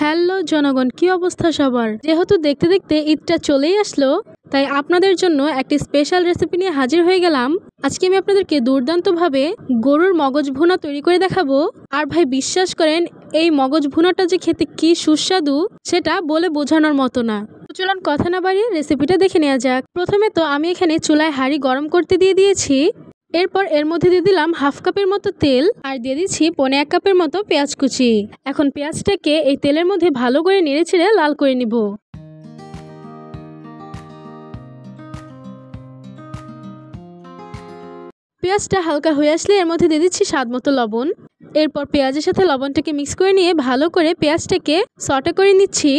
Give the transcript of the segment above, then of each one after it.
Hello জনগণ, কি অবস্থা সবার? যেহেতু দেখতে দেখতে ঈদটা চলেই আসলো, তাই আপনাদের জন্য একটি স্পেশাল রেসিপি নিয়ে হাজির হয়ে গেলাম। আজকে আমি আপনাদেরকে দুর্দান্তভাবে গরুর মগজ ভুনা তৈরি করে দেখাবো। আর ভাই বিশ্বাস করেন, এই মগজ ভুনাটা যে খেতে কি সুস্বাদু সেটা বলে বোঝানোর মতো না। চলুন কথা না বাড়িয়ে রেসিপিটা দেখে নেওয়া যাক। প্রথমে তো আমি এখানে চুলায় হাঁড়ি গরম করতে দিয়ে দিয়েছি। এরপর এর মধ্যে দিয়ে দিলাম হাফ কাপের মতো তেল আর দিয়ে দিচ্ছি 1.5 কাপের মতো পেঁয়াজ কুচি। এখন পেঁয়াজটাকে এই তেলের মধ্যে ভালো করে নেড়ে ছেড়ে লাল করে নিব। পেঁয়াজটা হালকা হয়ে আসলে এর মধ্যে দিয়ে দিচ্ছি স্বাদ মতো লবণ। এরপর পেঁয়াজের সাথে লবণটাকে মিক্স করে নিয়ে ভালো করে পেঁয়াজটাকে সটে করে নিচ্ছি।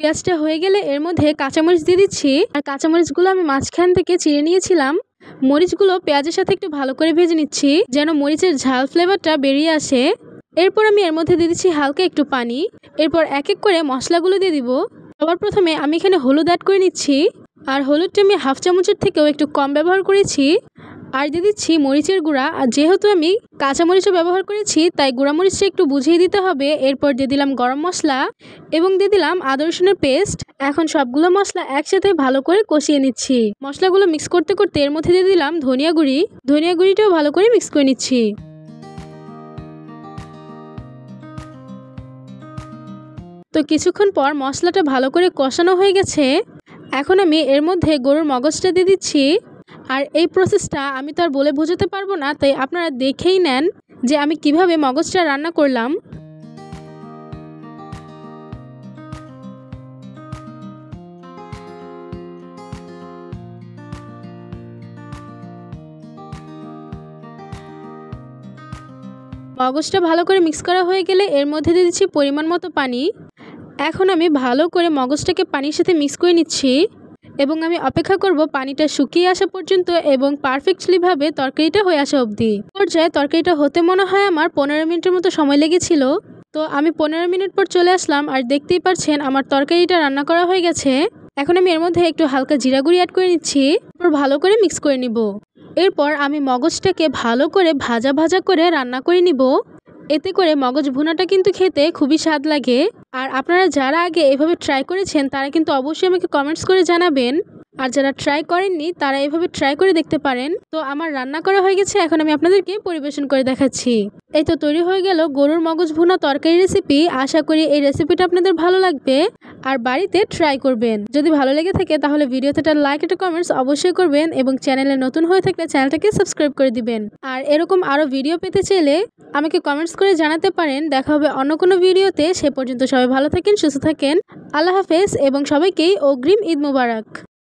পেঁয়াজটা হয়ে গেলে এর মধ্যে কাঁচামরিচ দিয়ে দিচ্ছি। আর কাঁচামরিচগুলো আমি মাঝখান থেকে চিড়ে নিয়েছিলাম। মরিচগুলো পেঁয়াজের সাথে একটু ভালো করে ভেজে নিচ্ছি যেন মরিচের ঝাল ফ্লেভারটা বেরিয়ে আসে। এরপর আমি এর মধ্যে দিয়ে দিচ্ছি হালকা একটু পানি। এরপর এক এক করে মশলাগুলো দিয়ে দিব। সবার প্রথমে আমি এখানে হলুদ অ্যাড করে নিচ্ছি। আর হলুদটা আমি হাফ চামচের থেকেও একটু কম ব্যবহার করেছি। আর দিয়ে দিচ্ছি মরিচের গুঁড়া। আর যেহেতু আমি কাঁচামরিচও ব্যবহার করেছি তাই গুঁড়া মরিচটা একটু বুঝিয়ে দিতে হবে। এরপর দিয়ে দিলাম গরম মশলা এবং দিয়ে দিলাম আদা রসুনের পেস্ট। এখন সবগুলো মশলা একসাথে ভালো করে কষিয়ে নিচ্ছি। মশলাগুলো মিক্স করতে করতে এর মধ্যে দিয়ে দিলাম ধনিয়া গুঁড়িটাও ভালো করে মিক্স করে নিচ্ছি। তো কিছুক্ষণ পর মশলাটা ভালো করে কষানো হয়ে গেছে। এখন আমি এর মধ্যে গরুর মগজটা দিয়ে দিচ্ছি। আর এই প্রসেসটা আমি তো আর বলে বোঝাতে পারবো না, তাই আপনারা দেখেই নেন যে আমি কিভাবে মগজটা রান্না করলাম। মগজটা ভালো করে মিক্স করা হয়ে গেলে এর মধ্যে দিয়ে দিচ্ছি পরিমাণ মতো পানি। এখন আমি ভালো করে মগজটাকে পানির সাথে মিক্স করে নিচ্ছি এবং আমি অপেক্ষা করব পানিটা শুকিয়ে আসা পর্যন্ত এবং পারফেক্টলিভাবে তরকারিটা হয়ে আসা অবধি। পর্যায়ে তরকারিটা হতে মনে হয় আমার 15 মিনিটের মতো সময় লেগেছিল। তো আমি 15 মিনিট পর চলে আসলাম আর দেখতেই পাচ্ছেন আমার তরকারিটা রান্না করা হয়ে গেছে। এখন আমি এর মধ্যে একটু হালকা জিরা গুঁড়ি অ্যাড করে নিচ্ছি। এরপর ভালো করে মিক্স করে নিব। এরপর আমি মগজটাকে ভালো করে ভাজা ভাজা করে রান্না করে নিব। এতে করে মগজ ভুনাটা কিন্তু খেতে খুবই স্বাদ লাগে। আর আপনারা যারা আগে এভাবে ট্রাই করেছেন তারা কিন্তু অবশ্যই আমাকে কমেন্টস করে জানাবেন। আর যারা ট্রাই করেননি তারা এভাবে ট্রাই করে দেখতে পারেন। তো আমার রান্না করা হয়ে গেছে, এখন আমি আপনাদেরকে পরিবেশন করে দেখাচ্ছি। এই তো তৈরি হয়ে গেল গরুর মগজ ভুনা তরকারি রেসিপি। আশা করি এই রেসিপিটা আপনাদের ভালো লাগবে আর বাড়িতে ট্রাই করবেন। যদি ভালো লেগে থাকে তাহলে ভিডিওতে একটা লাইক একটা কমেন্টস অবশ্যই করবেন এবং চ্যানেলে নতুন হয়ে থাকলে চ্যানেলটাকে সাবস্ক্রাইব করে দিবেন। আর এরকম আরও ভিডিও পেতে চাইলে আমাকে কমেন্টস করে জানাতে পারেন। দেখা হবে অন্য কোনো ভিডিওতে। সে পর্যন্ত সবাই ভালো থাকেন, সুস্থ থাকেন। আল্লাহ হাফেজ এবং সবাইকেই অগ্রিম ঈদ মোবারক।